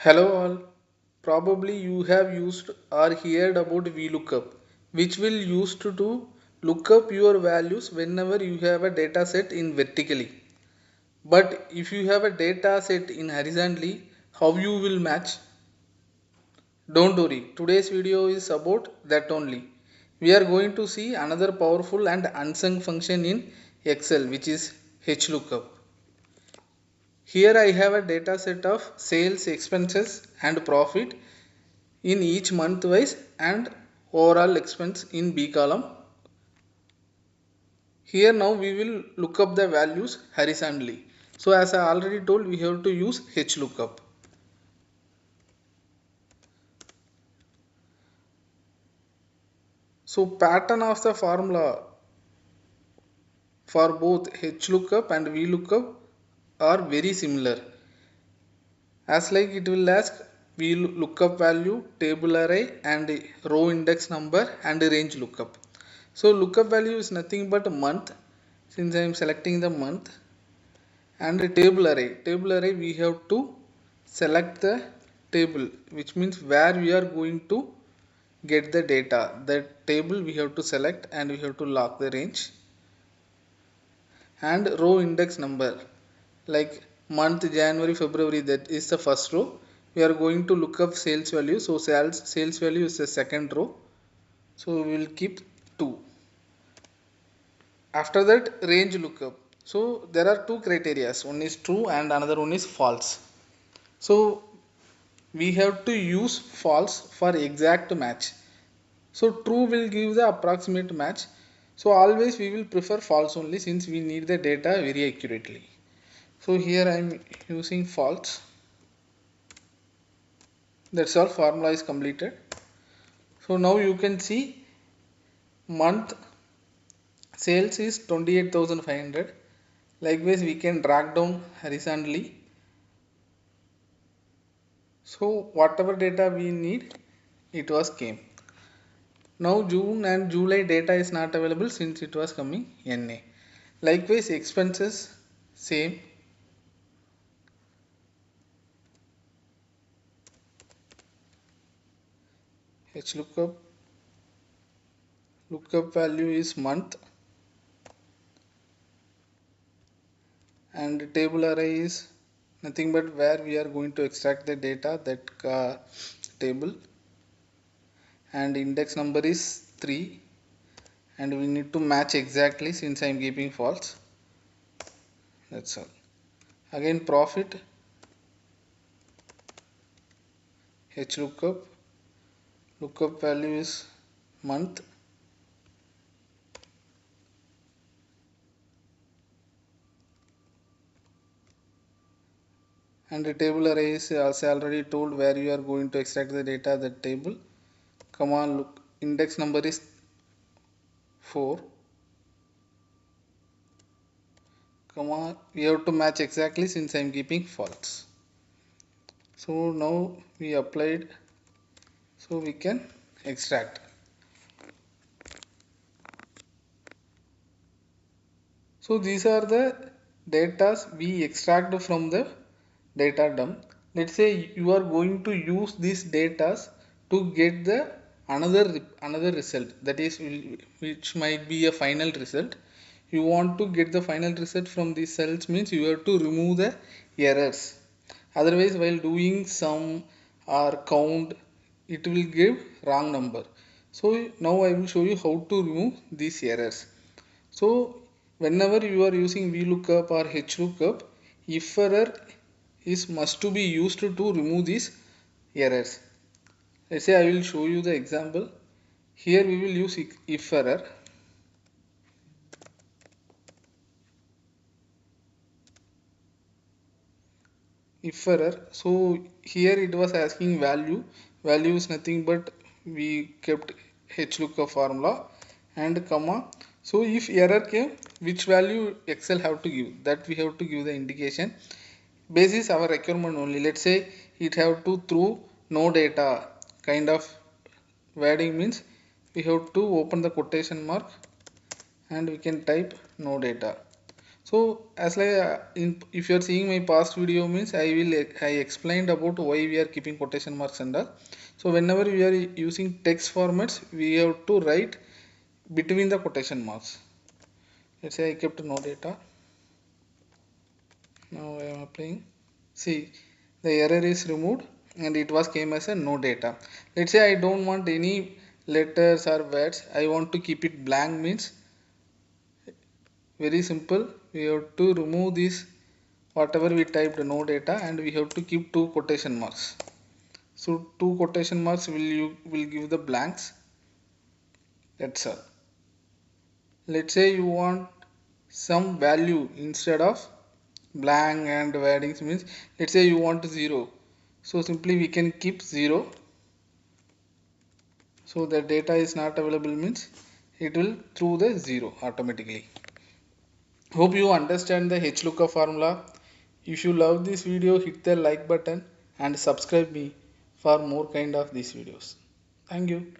Hello all. Probably you have used or heard about VLOOKUP, which will used to look up your values whenever you have a data set in vertically. But if you have a data set in horizontally, how you will match? Don't worry, today's video is about that only. We are going to see another powerful and unsung function in Excel, which is HLOOKUP. Here I have a data set of sales, expenses and profit in each month wise and overall expense in B column. Here now we will look up the values horizontally. So as I already told, we have to use HLOOKUP. So pattern of the formula for both HLOOKUP and VLOOKUP are very similar. As like it will ask VLOOKUP value, table array and row index number and range lookup. So lookup value is nothing but month, since I am selecting the month, and a table array. Table array we have to select the table, which means where we are going to get the data. That table we have to select and we have to lock the range. And row index number, like month January, February, that is the first row. We are going to look up sales value, so sales value is the second row, so we will keep 2. After that, range lookup. So there are two criteria, one is true and another one is false. So we have to use false for exact match. So true will give the approximate match. So always we will prefer false only, since we need the data very accurately. So here I am using false. That's all, formula is completed. So now you can see month sales is 28,500. Likewise we can drag down horizontally. So whatever data we need, it was came. Now June and July data is not available since it was coming NA. Likewise expenses same. HLOOKUP, lookup value is month and table array is nothing but where we are going to extract the data, that table, and index number is 3 and we need to match exactly since I am keeping false. That's all. Again profit, HLOOKUP, lookup value is month and the table array is, as I already told, where you are going to extract the data, that table, comma, look, index number is 4, comma, we have to match exactly since I am keeping false. So now we applied, so we can extract. So these are the data we extract from the data dump. Let's say you are going to use these data to get the another result, that is which might be a final result. You want to get the final result from these cells, means you have to remove the errors. Otherwise while doing sum or count, it will give wrong number. So now I will show you how to remove these errors. So whenever you are using VLOOKUP or HLOOKUP, if error is must to be used to remove these errors. Let's say I will show you the example. Here we will use if error. If error. So here it was asking value. Value is nothing but we kept HLOOKUP formula and comma. So if error came, which value Excel have to give, that we have to give the indication. Basis our requirement only. Let's say it have to through no data kind of wording, means we have to open the quotation mark and we can type no data. So as like if you are seeing my past video means I explained about why we are keeping quotation marks and all. So whenever we are using text formats, we have to write between the quotation marks. Let's say I kept no data. Now I am applying. See, the error is removed and it was came as a no data. Let's say I don't want any letters or words, I want to keep it blank means very simple. We have to remove this whatever we typed no data and we have to keep two quotation marks. So two quotation marks will give the blanks. That's all. Let's say you want some value instead of blank and wordings means, let's say you want 0, so simply we can keep 0. So the data is not available means it will throw the 0 automatically. Hope you understand the HLOOKUP formula. If you love this video, hit the like button and subscribe me for more kind of these videos. Thank you.